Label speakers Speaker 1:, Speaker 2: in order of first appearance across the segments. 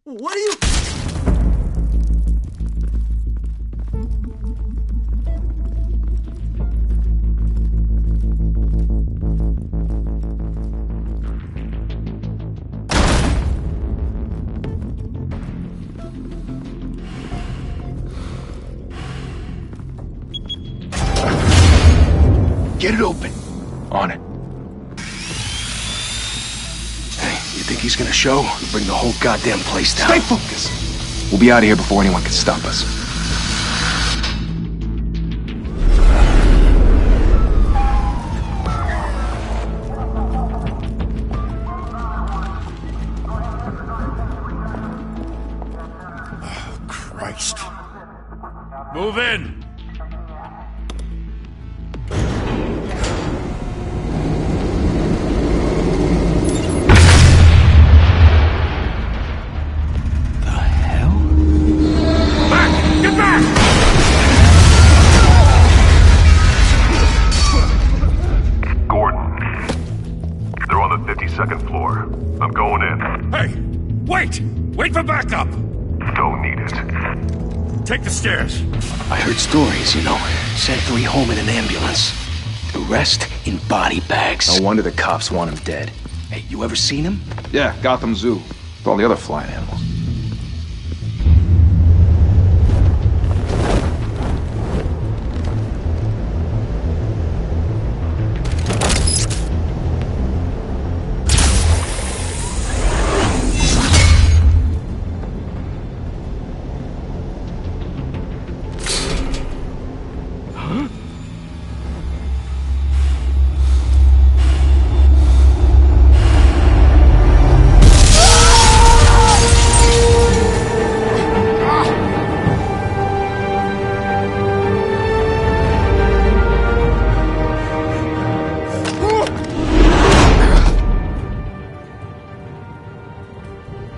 Speaker 1: What are you...
Speaker 2: Get it open. On it. Hey, you think he's gonna show? We'll bring the whole goddamn place down.
Speaker 3: Stay focused! We'll be out of here before anyone can stop us.
Speaker 1: Oh, Christ.
Speaker 4: Move in!
Speaker 5: Second floor. I'm going in.
Speaker 4: Hey! Wait! Wait for backup!
Speaker 5: Don't need it.
Speaker 4: Take the stairs.
Speaker 2: I heard stories, you know. Sent 3 home in an ambulance. The rest in body bags.
Speaker 3: No wonder the cops want him dead.
Speaker 2: Hey, you ever seen him?
Speaker 3: Yeah, Gotham Zoo. With all the other flying animals.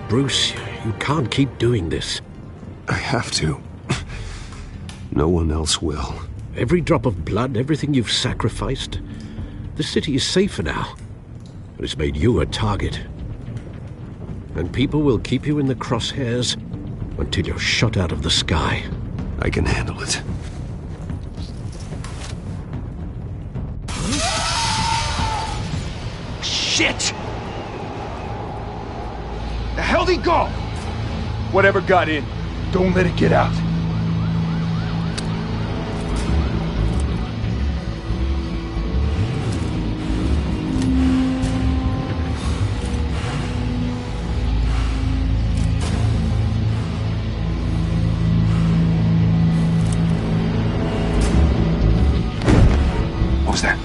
Speaker 6: Bruce, you can't keep doing this.
Speaker 7: I have to. No one else will.
Speaker 6: Every drop of blood, everything you've sacrificed. The city is safer now. But it's made you a target. And people will keep you in the crosshairs until you're shot out of the sky.
Speaker 7: I can handle it.
Speaker 2: Shit! The hell'd he go?
Speaker 1: Whatever got in, don't let it get out.
Speaker 3: What was that?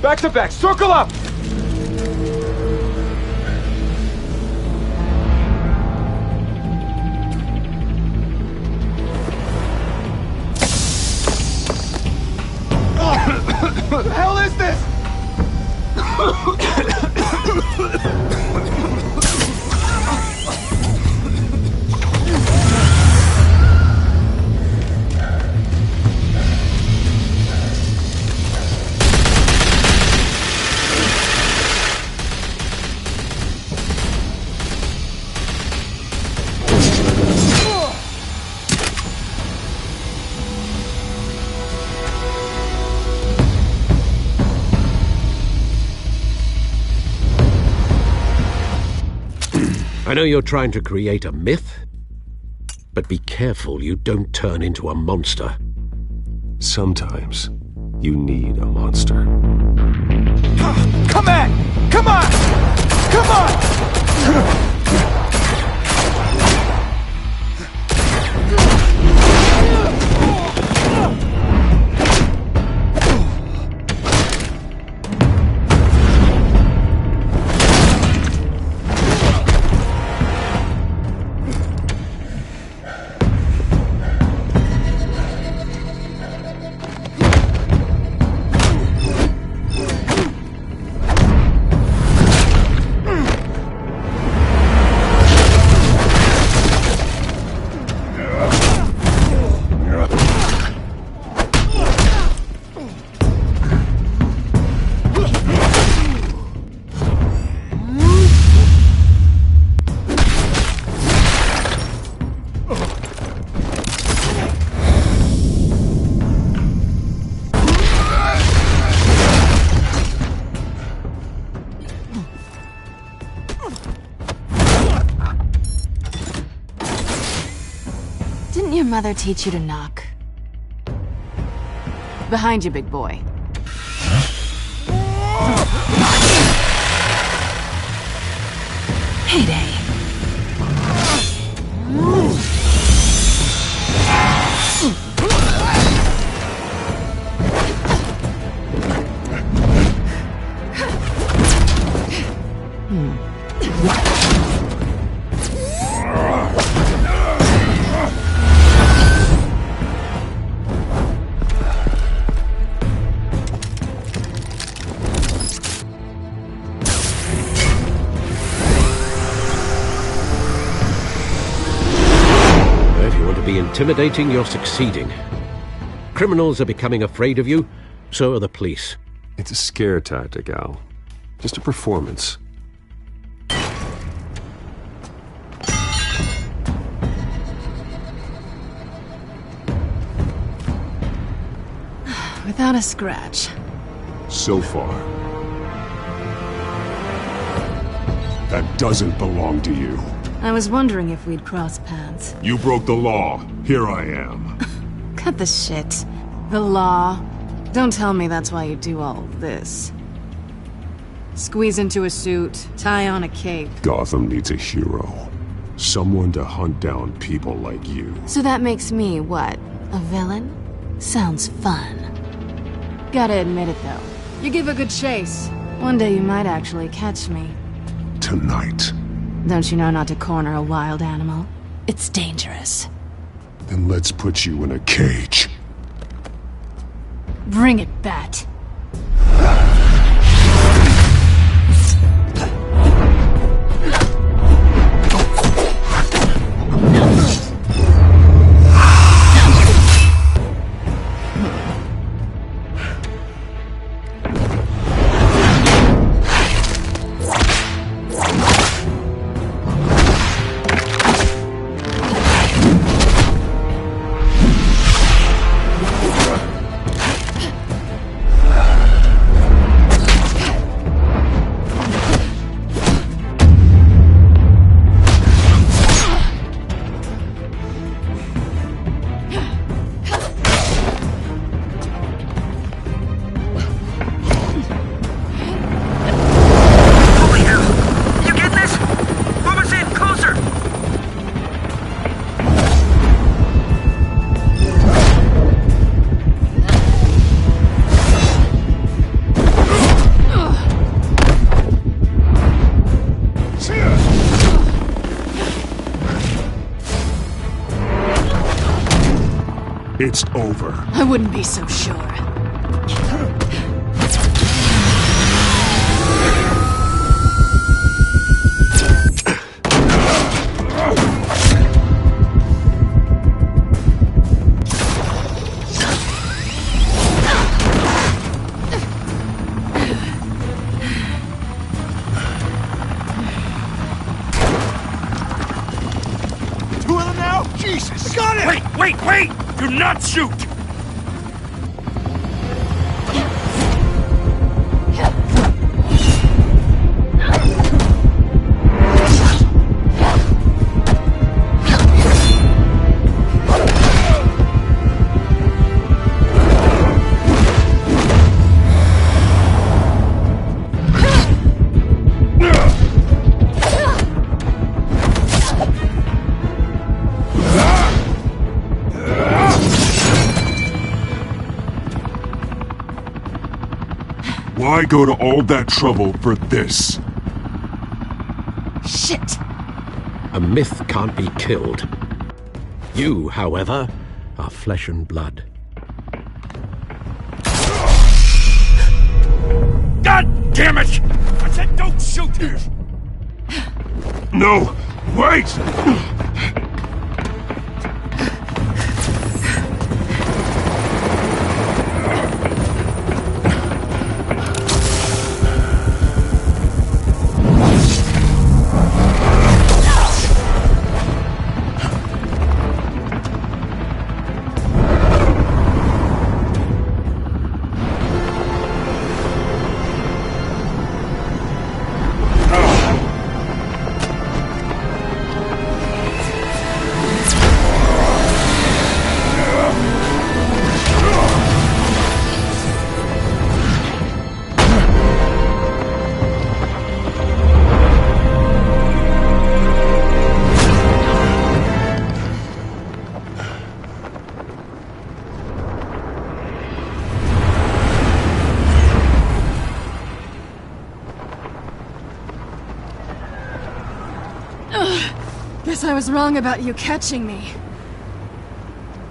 Speaker 1: Back to back, circle up! What the hell is this?
Speaker 6: I know you're trying to create a myth, but be careful you don't turn into a monster.
Speaker 7: Sometimes you need a monster.
Speaker 1: Come on! Come on! Come on!
Speaker 8: Didn't your mother teach you to knock? Behind you, big boy. Heyday.
Speaker 6: Intimidating, you're succeeding. Criminals are becoming afraid of you, so are the police.
Speaker 7: It's a scare tactic, Al. Just a performance.
Speaker 8: Without a scratch.
Speaker 9: So far. That doesn't belong to you.
Speaker 8: I was wondering if we'd cross paths.
Speaker 9: You broke the law. Here I am.
Speaker 8: Cut the shit. The law. Don't tell me that's why you do all this.
Speaker 10: Squeeze into a suit, tie on a cape.
Speaker 9: Gotham needs a hero. Someone to hunt down people like you.
Speaker 8: So that makes me, what, a villain? Sounds fun. Gotta admit it, though.
Speaker 10: You give a good chase.
Speaker 8: One day you might actually catch me.
Speaker 9: Tonight.
Speaker 8: Don't you know not to corner a wild animal? It's dangerous.
Speaker 9: Then let's put you in a cage.
Speaker 8: Bring it, Bat.
Speaker 9: It's over.
Speaker 8: I wouldn't be so sure.
Speaker 1: Two of them now? Jesus! Got it!
Speaker 4: Wait! Do not shoot!
Speaker 9: Why go to all that trouble for this?
Speaker 8: Shit!
Speaker 6: A myth can't be killed. You, however, are flesh and blood.
Speaker 4: God damn it! I said don't shoot!
Speaker 9: No! Wait!
Speaker 10: Guess I was wrong about you catching me.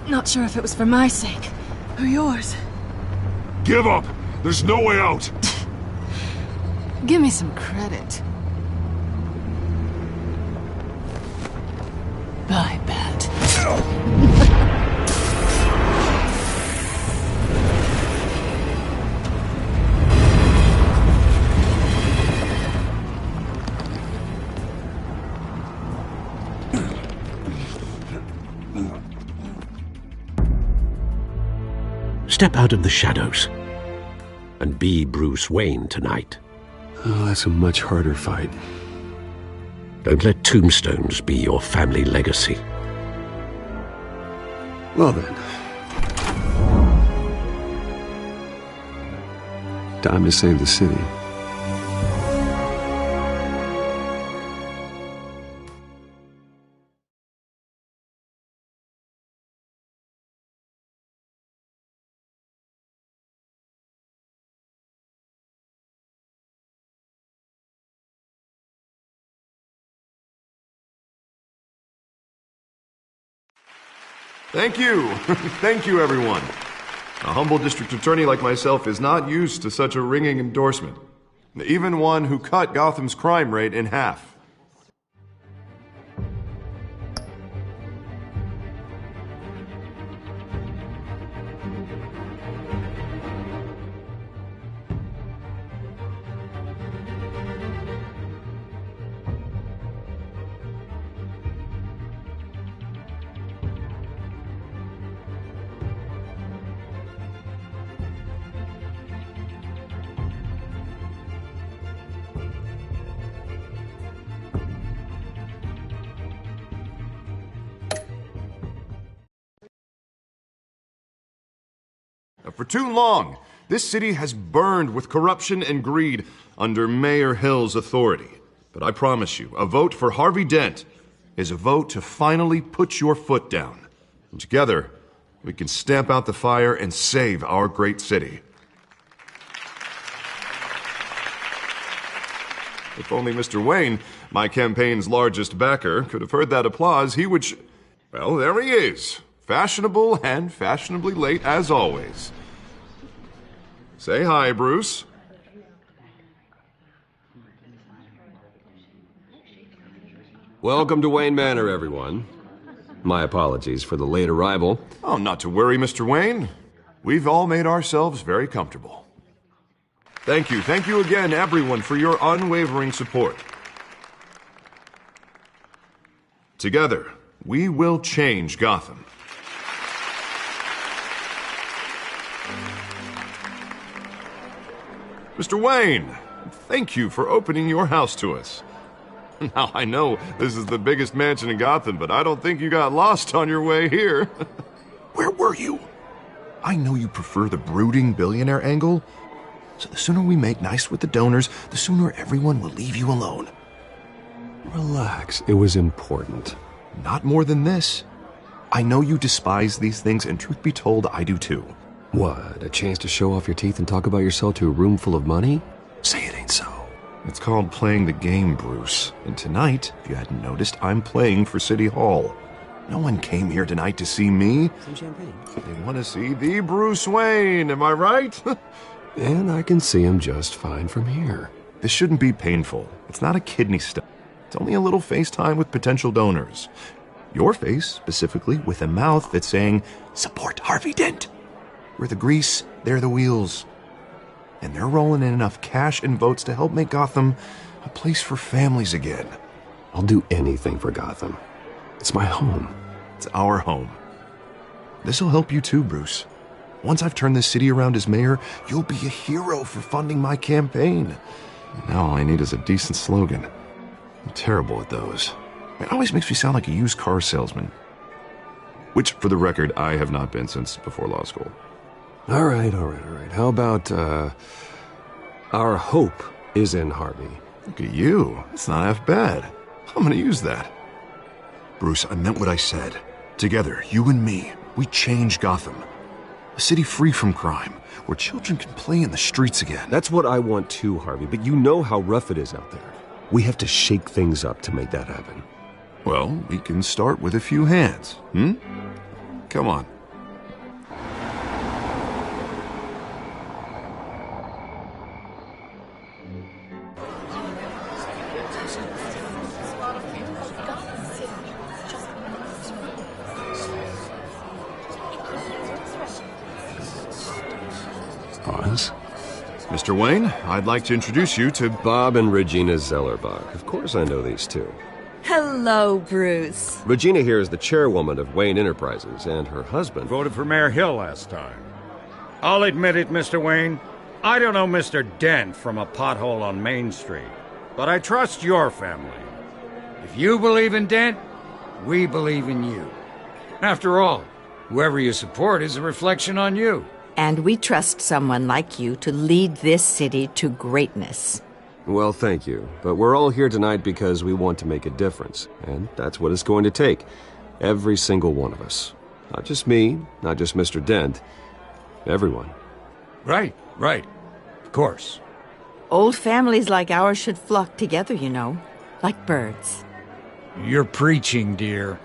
Speaker 10: Not sure if it was for my sake, or yours.
Speaker 9: Give up! There's no way out!
Speaker 8: Give me some credit. Bye, Bat.
Speaker 6: Step out of the shadows and be Bruce Wayne tonight.
Speaker 7: Oh, that's a much harder fight.
Speaker 6: Don't let tombstones be your family legacy.
Speaker 7: Well then. Time to save the city.
Speaker 11: Thank you. Thank you, everyone. A humble district attorney like myself is not used to such a ringing endorsement. Even one who cut Gotham's crime rate in half. For too long, this city has burned with corruption and greed under Mayor Hill's authority. But I promise you, a vote for Harvey Dent is a vote to finally put your foot down. And together, we can stamp out the fire and save our great city. If only Mr. Wayne, my campaign's largest backer, could have heard that applause, he would well, there he is. Fashionable and fashionably late as always. Say hi, Bruce.
Speaker 7: Welcome to Wayne Manor, everyone. My apologies for the late arrival.
Speaker 11: Oh, not to worry, Mr. Wayne. We've all made ourselves very comfortable. Thank you again, everyone, for your unwavering support. Together, we will change Gotham. Mr. Wayne, thank you for opening your house to us. Now, I know this is the biggest mansion in Gotham, but I don't think you got lost on your way here. Where were you? I know you prefer the brooding billionaire angle, so the sooner we make nice with the donors, the sooner everyone will leave you alone.
Speaker 7: Relax, it was important.
Speaker 11: Not more than this. I know you despise these things, and truth be told, I do too.
Speaker 7: What, a chance to show off your teeth and talk about yourself to a room full of money? Say it ain't so.
Speaker 11: It's called playing the game, Bruce. And tonight, if you hadn't noticed, I'm playing for City Hall. No one came here tonight to see me.
Speaker 7: Some champagne.
Speaker 11: They want to see the Bruce Wayne, am I right?
Speaker 7: And I can see him just fine from here.
Speaker 11: This shouldn't be painful. It's not a kidney stone. It's only a little FaceTime with potential donors. Your face, specifically, with a mouth that's saying, support Harvey Dent. We're the grease, they're the wheels. And they're rolling in enough cash and votes to help make Gotham a place for families again.
Speaker 7: I'll do anything for Gotham. It's my home.
Speaker 11: It's our home. This'll help you too, Bruce. Once I've turned this city around as mayor, you'll be a hero for funding my campaign. Now all I need is a decent slogan. I'm terrible at those. It always makes me sound like a used car salesman. Which, for the record, I have not been since before law school.
Speaker 7: All right. How about, our hope is in Harvey?
Speaker 11: Look at you. It's not half bad. I'm gonna use that. Bruce, I meant what I said. Together, you and me, we change Gotham. A city free from crime, where children can play in the streets again.
Speaker 7: That's what I want too, Harvey, but you know how rough it is out there. We have to shake things up to make that happen.
Speaker 11: Well, we can start with a few hands, Come on.
Speaker 7: Pause.
Speaker 11: Mr. Wayne, I'd like to introduce you to
Speaker 7: Bob and Regina Zellerbach. Of course I know these two.
Speaker 12: Hello, Bruce.
Speaker 7: Regina here is the chairwoman of Wayne Enterprises, and her husband
Speaker 4: voted for Mayor Hill last time. I'll admit it, Mr. Wayne. I don't know Mr. Dent from a pothole on Main Street, but I trust your family. If you believe in Dent, we believe in you. After all, whoever you support is a reflection on you.
Speaker 12: And we trust someone like you to lead this city to greatness.
Speaker 7: Well, thank you. But we're all here tonight because we want to make a difference. And that's what it's going to take. Every single one of us. Not just me, not just Mr. Dent. Everyone.
Speaker 4: Right. Of course.
Speaker 12: Old families like ours should flock together, you know. Like birds.
Speaker 4: You're preaching, dear.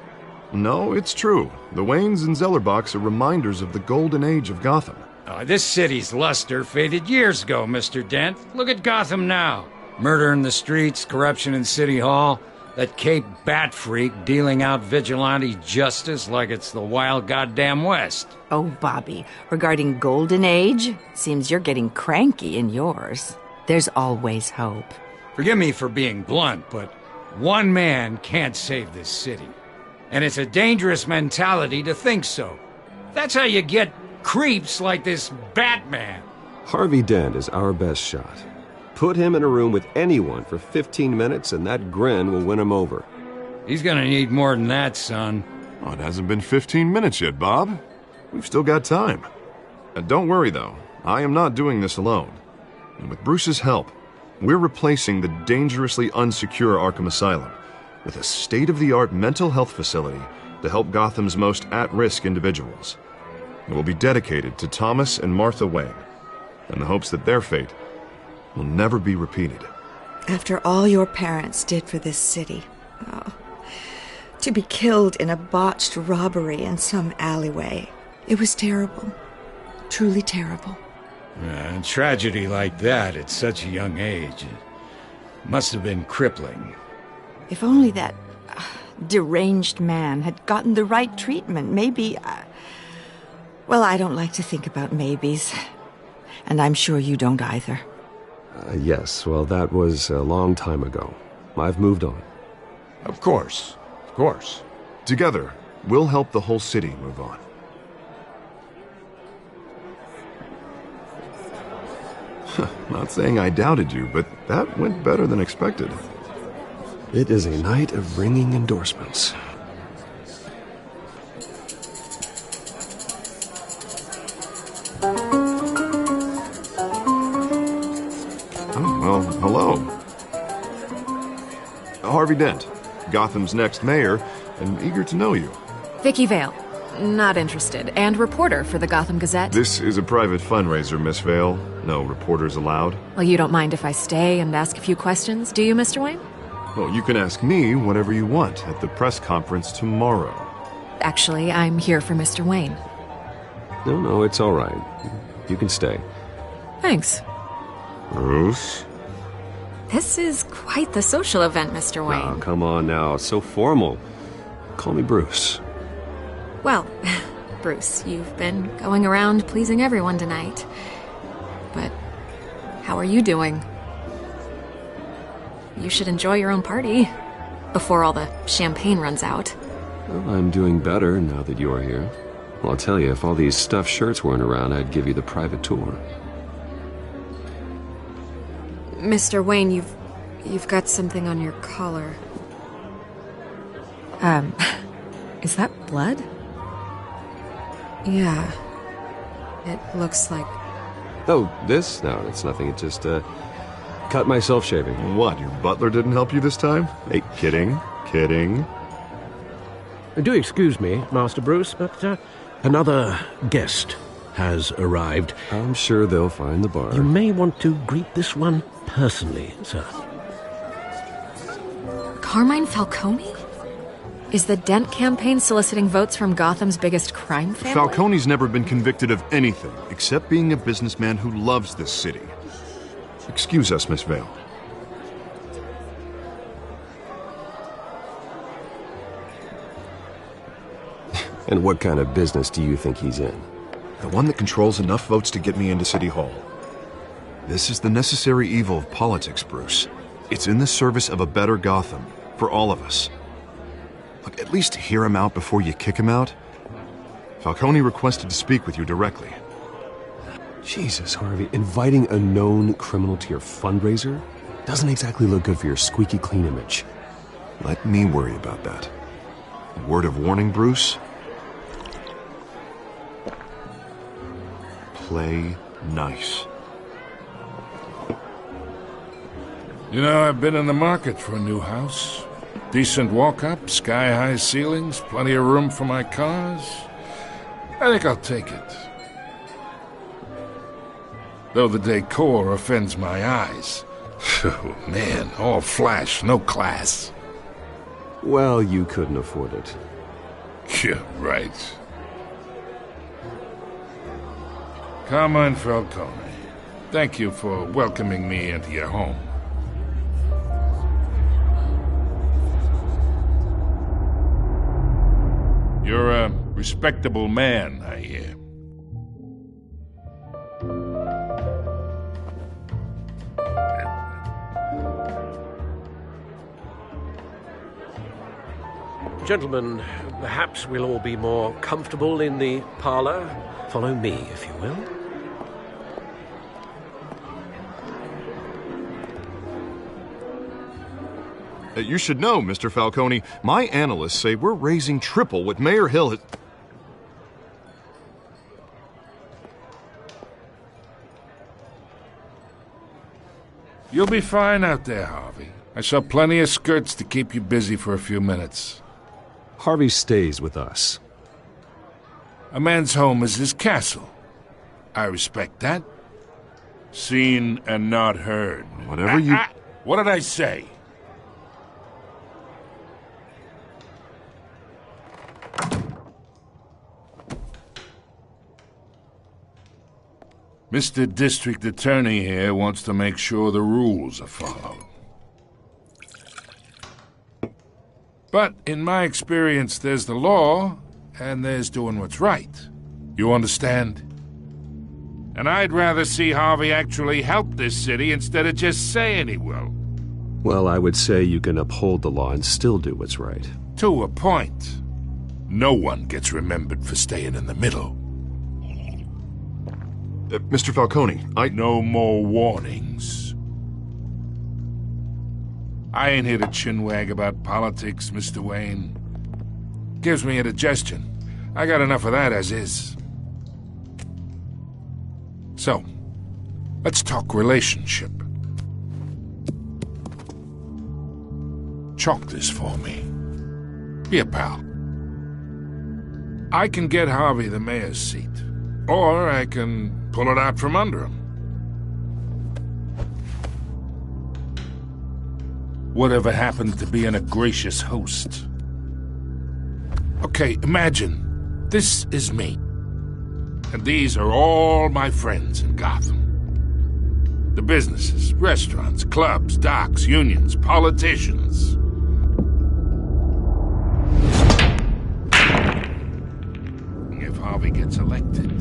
Speaker 11: No, it's true. The Waynes and Zellerbachs are reminders of the golden age of Gotham.
Speaker 4: This city's luster faded years ago, Mr. Dent. Look at Gotham now. Murder in the streets, corruption in City Hall, that Cape Bat freak dealing out vigilante justice like it's the wild goddamn West.
Speaker 12: Oh, Bobby, regarding Golden Age, seems you're getting cranky in yours. There's always hope.
Speaker 4: Forgive me for being blunt, but one man can't save this city. And it's a dangerous mentality to think so. That's how you get creeps like this Batman.
Speaker 7: Harvey Dent is our best shot. Put him in a room with anyone for 15 minutes and that grin will win him over.
Speaker 4: He's gonna need more than that, son.
Speaker 11: Oh, it hasn't been 15 minutes yet, Bob. We've still got time. And don't worry, though. I am not doing this alone. And with Bruce's help, we're replacing the dangerously unsecure Arkham Asylum with a state-of-the-art mental health facility to help Gotham's most at-risk individuals. It will be dedicated to Thomas and Martha Wayne, in the hopes that their fate will never be repeated.
Speaker 13: After all your parents did for this city, to be killed in a botched robbery in some alleyway, it was terrible. Truly terrible.
Speaker 4: A tragedy like that at such a young age, it must have been crippling.
Speaker 12: If only that deranged man had gotten the right treatment, maybe... well, I don't like to think about maybes. And I'm sure you don't either.
Speaker 7: Yes, well, that was a long time ago. I've moved on.
Speaker 4: Of course. Of course.
Speaker 11: Together, we'll help the whole city move on. Not saying I doubted you, but that went better than expected.
Speaker 7: It is a night of ringing endorsements.
Speaker 11: Well, hello. Harvey Dent, Gotham's next mayor, and eager to know you.
Speaker 10: Vicky Vale. Not interested. And reporter for the Gotham Gazette.
Speaker 11: This is a private fundraiser, Miss Vale. No reporters allowed.
Speaker 10: Well, you don't mind if I stay and ask a few questions, do you, Mr. Wayne?
Speaker 11: Well, you can ask me whatever you want at the press conference tomorrow.
Speaker 10: Actually, I'm here for Mr. Wayne.
Speaker 7: No, it's all right. You can stay.
Speaker 10: Thanks.
Speaker 11: Bruce?
Speaker 10: This is quite the social event, Mr. Wayne.
Speaker 7: Oh, come on now. So formal. Call me Bruce.
Speaker 10: Well, Bruce, you've been going around pleasing everyone tonight. But how are you doing? You should enjoy your own party before all the champagne runs out.
Speaker 7: Well, I'm doing better now that you're here. Well, I'll tell you, if all these stuffed shirts weren't around, I'd give you the private tour.
Speaker 10: Mr. Wayne, you've got something on your collar. Is that blood? Yeah. It looks like...
Speaker 7: Oh, this? No, it's nothing. It just, cut myself shaving.
Speaker 11: What, your butler didn't help you this time? Hey, kidding.
Speaker 6: Do excuse me, Master Bruce, but another guest has arrived.
Speaker 7: I'm sure they'll find the bar.
Speaker 6: You may want to greet this one personally, sir.
Speaker 10: Carmine Falcone? Is the Dent campaign soliciting votes from Gotham's biggest crime family?
Speaker 11: Falcone's never been convicted of anything except being a businessman who loves this city. Excuse us, Miss Vale.
Speaker 7: And what kind of business do you think he's in?
Speaker 11: The one that controls enough votes to get me into City Hall. This is the necessary evil of politics, Bruce. It's in the service of a better Gotham, for all of us. Look, at least hear him out before you kick him out. Falcone requested to speak with you directly.
Speaker 7: Jesus, Harvey, inviting a known criminal to your fundraiser doesn't exactly look good for your squeaky clean image.
Speaker 11: Let me worry about that. A word of warning, Bruce. Play nice.
Speaker 3: You know, I've been in the market for a new house. Decent walk-up, sky-high ceilings, plenty of room for my cars. I think I'll take it. Though the decor offends my eyes. Oh, man, all flash, no class.
Speaker 7: Well, you couldn't afford it.
Speaker 3: You're right. Carmine Falcone, thank you for welcoming me into your home. You're a respectable man, I hear.
Speaker 6: Gentlemen, perhaps we'll all be more comfortable in the parlor. Follow me, if you will.
Speaker 11: You should know, Mr. Falcone, my analysts say we're raising triple what Mayor Hill has...
Speaker 3: You'll be fine out there, Harvey. I saw plenty of skirts to keep you busy for a few minutes.
Speaker 7: Harvey stays with us.
Speaker 3: A man's home is his castle. I respect that. Seen and not heard.
Speaker 11: Whatever you...
Speaker 3: What did I say? Mr. District Attorney here wants to make sure the rules are followed. But in my experience, there's the law, and there's doing what's right. You understand? And I'd rather see Harvey actually help this city instead of just saying he will.
Speaker 7: Well, I would say you can uphold the law and still do what's right.
Speaker 3: To a point. No one gets remembered for staying in the middle.
Speaker 11: Mr. Falcone,
Speaker 3: No more warnings. I ain't here to chinwag about politics, Mr. Wayne. Gives me indigestion. I got enough of that as is. So, let's talk relationship. Chalk this for me. Be a pal. I can get Harvey the mayor's seat, or I can pull it out from under him. Whatever happened to being a gracious host? Okay, imagine this is me. And these are all my friends in Gotham. The businesses, restaurants, clubs, docks, unions, politicians. If Harvey gets elected.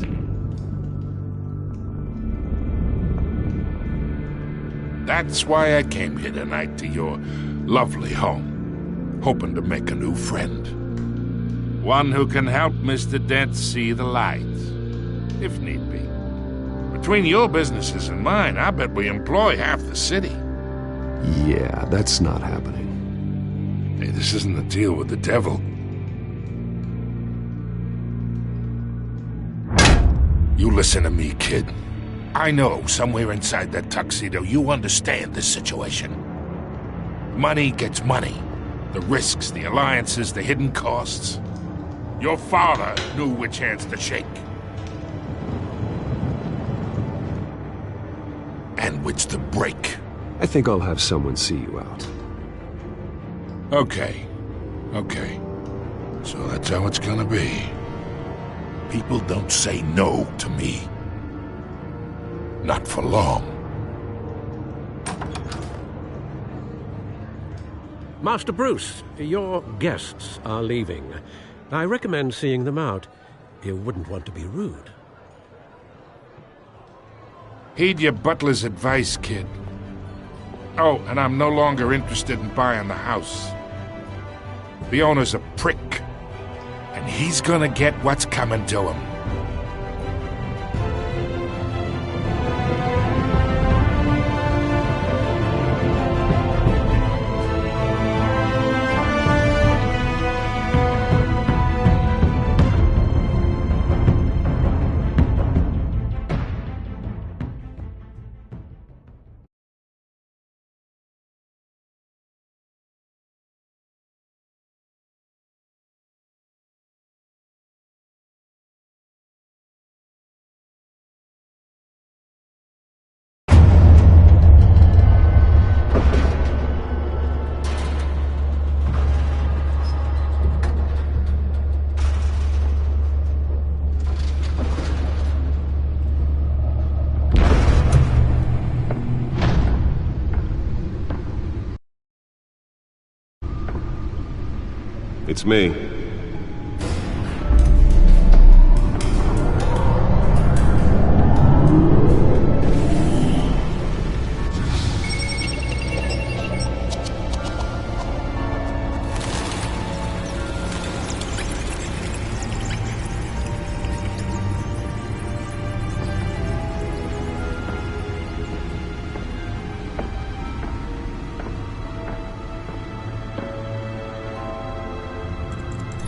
Speaker 3: That's why I came here tonight to your lovely home, hoping to make a new friend. One who can help Mr. Dent see the light, if need be. Between your businesses and mine, I bet we employ half the city.
Speaker 7: Yeah, that's not happening.
Speaker 3: Hey, this isn't a deal with the devil. You listen to me, kid. I know somewhere inside that tuxedo you understand this situation. Money gets money. The risks, the alliances, the hidden costs. Your father knew which hands to shake. And which to break.
Speaker 7: I think I'll have someone see you out.
Speaker 3: Okay. So that's how it's gonna be. People don't say no to me. Not for long.
Speaker 6: Master Bruce, your guests are leaving. I recommend seeing them out. You wouldn't want to be rude.
Speaker 3: Heed your butler's advice, kid. Oh, and I'm no longer interested in buying the house. The owner's a prick, and he's gonna get what's coming to him.
Speaker 7: It's me.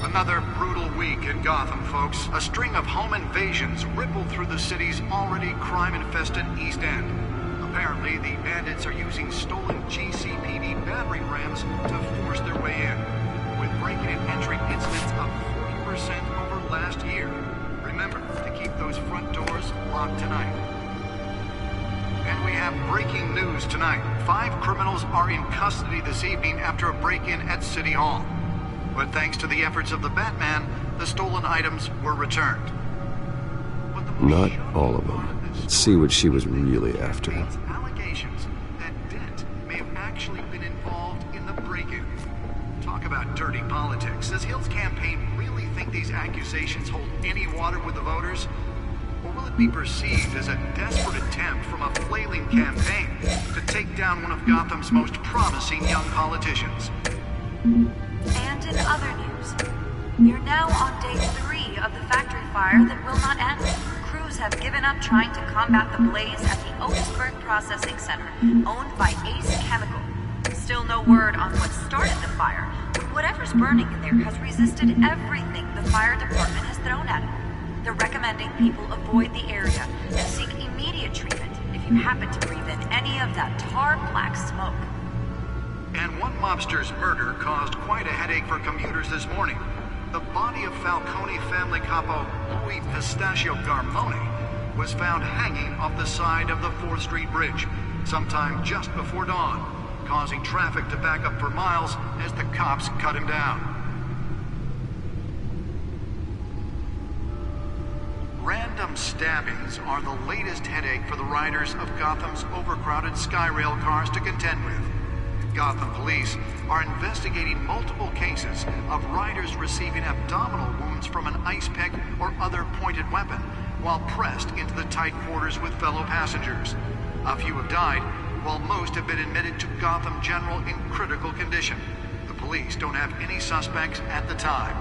Speaker 14: Another brutal week in Gotham, folks. A string of home invasions rippled through the city's already crime-infested East End. Apparently, the bandits are using stolen GCPD battering rams to force their way in, with break-in and entry incidents up 40% over last year. Remember to keep those front doors locked tonight. And we have breaking news tonight. 5 criminals are in custody this evening after a break-in at City Hall. But thanks to the efforts of the Batman, the stolen items were returned.
Speaker 7: Not all of them. Let's see what she was really after.
Speaker 14: Allegations that Dent may have actually been involved in the break-in. Talk about dirty politics. Does Hill's campaign really think these accusations hold any water with the voters? Or will it be perceived as a desperate attempt from a flailing campaign to take down one of Gotham's most promising young politicians?
Speaker 15: And in other news, we're now on day 3 of the factory fire that will not end. Crews have given up trying to combat the blaze at the Otisburg Processing Center, owned by Ace Chemical. Still no word on what started the fire, but whatever's burning in there has resisted everything the fire department has thrown at it. They're recommending people avoid the area and seek immediate treatment if you happen to breathe in any of that tar black smoke.
Speaker 14: And one mobster's murder caused quite a headache for commuters this morning. The body of Falcone family capo Louis Pistachio Garmone was found hanging off the side of the 4th Street Bridge sometime just before dawn, causing traffic to back up for miles as the cops cut him down. Random stabbings are the latest headache for the riders of Gotham's overcrowded Skyrail cars to contend with. Gotham police are investigating multiple cases of riders receiving abdominal wounds from an ice pick or other pointed weapon while pressed into the tight quarters with fellow passengers. A few have died, while most have been admitted to Gotham General in critical condition. The police don't have any suspects at the time.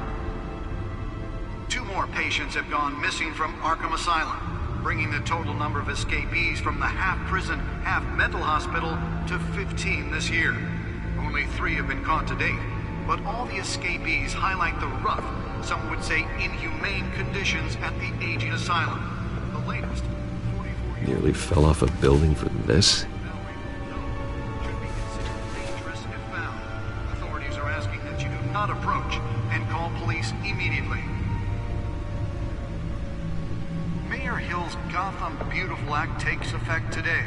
Speaker 14: 2 more patients have gone missing from Arkham Asylum, bringing the total number of escapees from the half-prison, half-mental hospital to 15 this year. Only 3 have been caught to date, but all the escapees highlight the rough, some would say inhumane conditions at the aging asylum. The latest, 44
Speaker 7: Nearly fell off a building for this?
Speaker 14: should be considered dangerous if found. Authorities are asking that you do not approach and call police immediately. Mayor Hill's Gotham Beautiful Act takes effect today,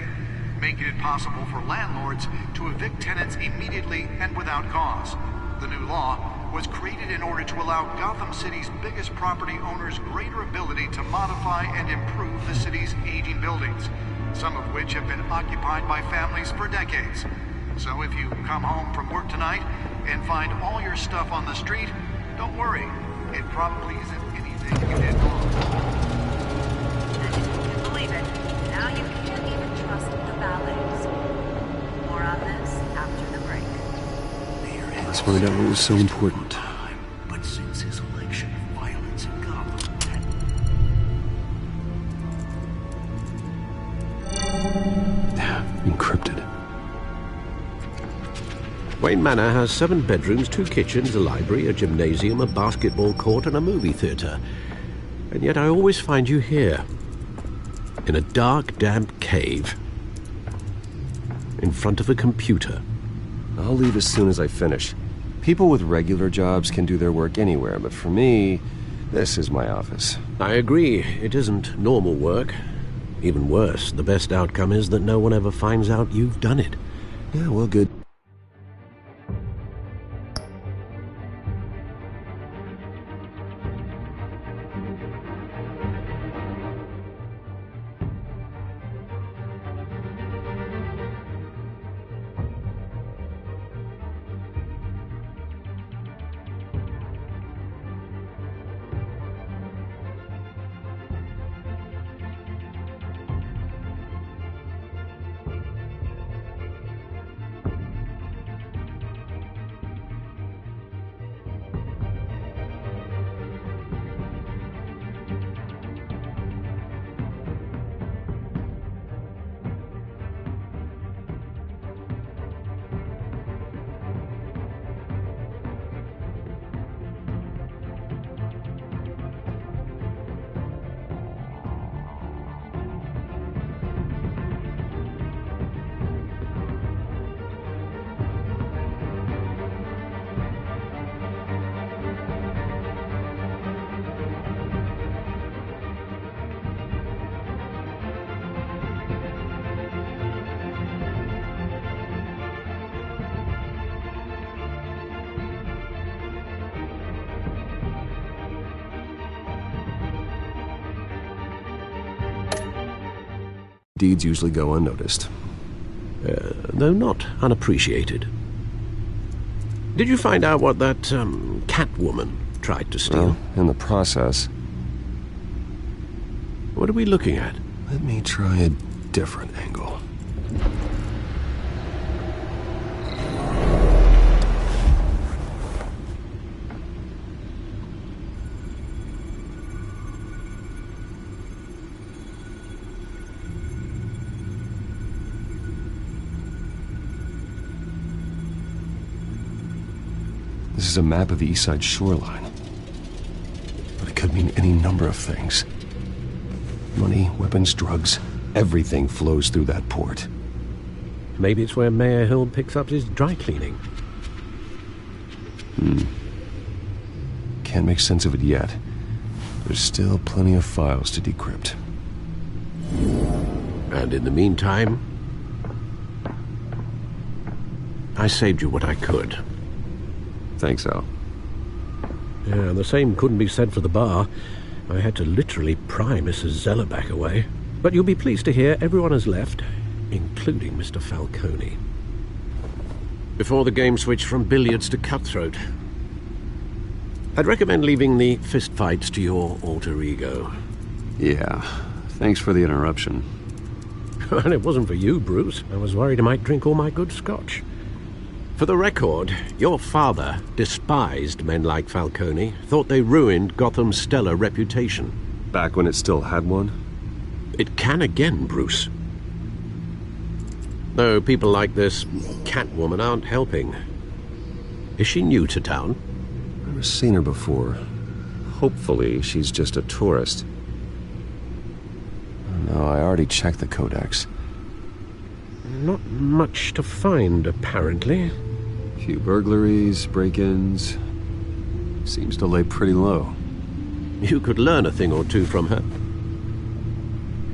Speaker 14: making it possible for landlords to evict tenants immediately and without cause. The new law was created in order to allow Gotham City's biggest property owners greater ability to modify and improve the city's aging buildings, some of which have been occupied by families for decades. So if you come home from work tonight and find all your stuff on the street, don't worry. It probably isn't anything you did wrong.
Speaker 15: Believe it, now you can't even trust the ballets. More on this after the break.
Speaker 7: Let's find out what was so important.
Speaker 2: But since his election, violence in Gotham.
Speaker 7: Encrypted.
Speaker 6: Wayne Manor has 7 bedrooms, 2 kitchens, a library, a gymnasium, a basketball court, and a movie theatre. And yet I always find you here, in a dark, damp cave, in front of a computer.
Speaker 7: I'll leave as soon as I finish. People with regular jobs can do their work anywhere, but for me, this is my office.
Speaker 6: I agree. It isn't normal work. Even worse, the best outcome is that no one ever finds out you've done it.
Speaker 7: Yeah, well, good. Deeds usually go unnoticed.
Speaker 6: Though not unappreciated. Did you find out what that, Catwoman tried to steal?
Speaker 7: Well, in the process.
Speaker 6: What are we looking at?
Speaker 7: Let me try a different angle. This is a map of the East Side shoreline. But it could mean any number of things. Money, weapons, drugs, everything flows through that port.
Speaker 6: Maybe it's where Mayor Hill picks up his dry cleaning.
Speaker 7: Can't make sense of it yet. There's still plenty of files to decrypt.
Speaker 6: And in the meantime, I saved you what I could.
Speaker 7: Thanks, Al.
Speaker 6: Yeah, the same couldn't be said for the bar. I had to literally pry Mrs. Zellerback away. But you'll be pleased to hear everyone has left, including Mr. Falcone. Before the game switched from billiards to cutthroat. I'd recommend leaving the fistfights to your alter ego.
Speaker 7: Yeah, thanks for the interruption.
Speaker 6: And it wasn't for you, Bruce. I was worried I might drink all my good scotch. For the record, your father despised men like Falcone, thought they ruined Gotham's stellar reputation.
Speaker 7: Back when it still had one?
Speaker 6: It can again, Bruce. Though people like this Catwoman aren't helping. Is she new to town?
Speaker 7: Never seen her before. Hopefully she's just a tourist. No, I already checked the codex.
Speaker 6: Not much to find, apparently.
Speaker 7: Few burglaries, break-ins. Seems to lay pretty low.
Speaker 6: You could learn a thing or two from her.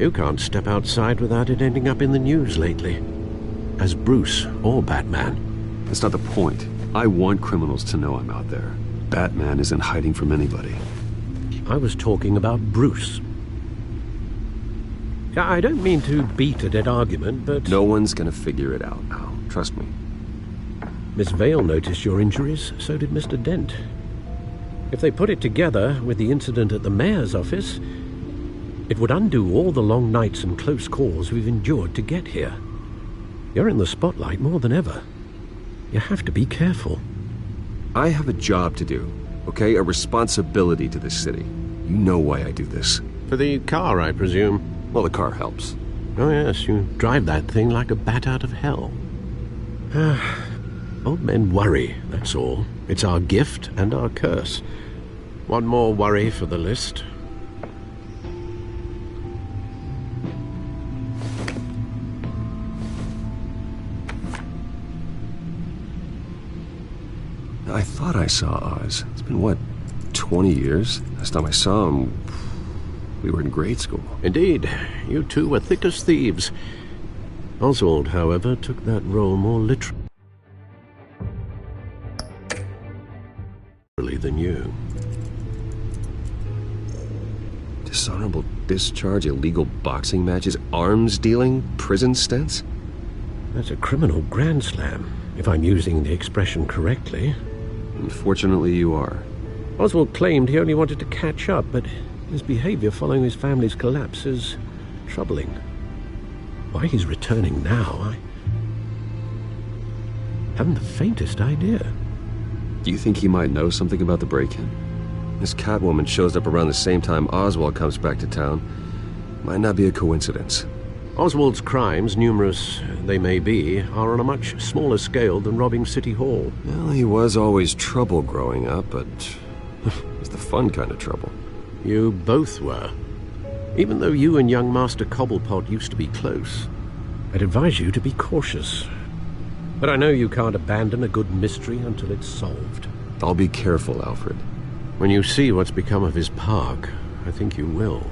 Speaker 6: You can't step outside without it ending up in the news lately. As Bruce or Batman.
Speaker 7: That's not the point. I want criminals to know I'm out there. Batman isn't hiding from anybody.
Speaker 6: I was talking about Bruce. I don't mean to beat a dead argument, but...
Speaker 7: No one's gonna figure it out, Al. Trust me.
Speaker 6: Miss Vale noticed your injuries, so did Mr. Dent. If they put it together with the incident at the mayor's office, it would undo all the long nights and close calls we've endured to get here. You're in the spotlight more than ever. You have to be careful.
Speaker 7: I have a job to do, okay? A responsibility to this city. You know why I do this.
Speaker 6: For the car, I presume.
Speaker 7: Well, the car helps.
Speaker 6: Oh yes, you drive that thing like a bat out of hell. Old men worry, that's all. It's our gift and our curse. One more worry for the list.
Speaker 7: I thought I saw Oz. It's been, what, 20 years? Last time I saw him, we were in grade school.
Speaker 6: Indeed. You two were thick as thieves. Oswald, however, took that role more literally than you.
Speaker 7: Dishonorable discharge, illegal boxing matches, arms dealing, prison stints?
Speaker 6: That's a criminal grand slam, if I'm using the expression correctly.
Speaker 7: Unfortunately, you are.
Speaker 6: Oswald claimed he only wanted to catch up, but his behavior following his family's collapse is troubling. Why he's returning now, I haven't the faintest idea.
Speaker 7: Do you think he might know something about the break-in? This Catwoman shows up around the same time Oswald comes back to town. Might not be a coincidence.
Speaker 6: Oswald's crimes, numerous they may be, are on a much smaller scale than robbing City Hall.
Speaker 7: Well, he was always trouble growing up, but it's the fun kind of trouble.
Speaker 6: You both were. Even though you and young Master Cobblepot used to be close, I'd advise you to be cautious. But I know you can't abandon a good mystery until it's solved.
Speaker 7: I'll be careful, Alfred.
Speaker 6: When you see what's become of his park, I think you will.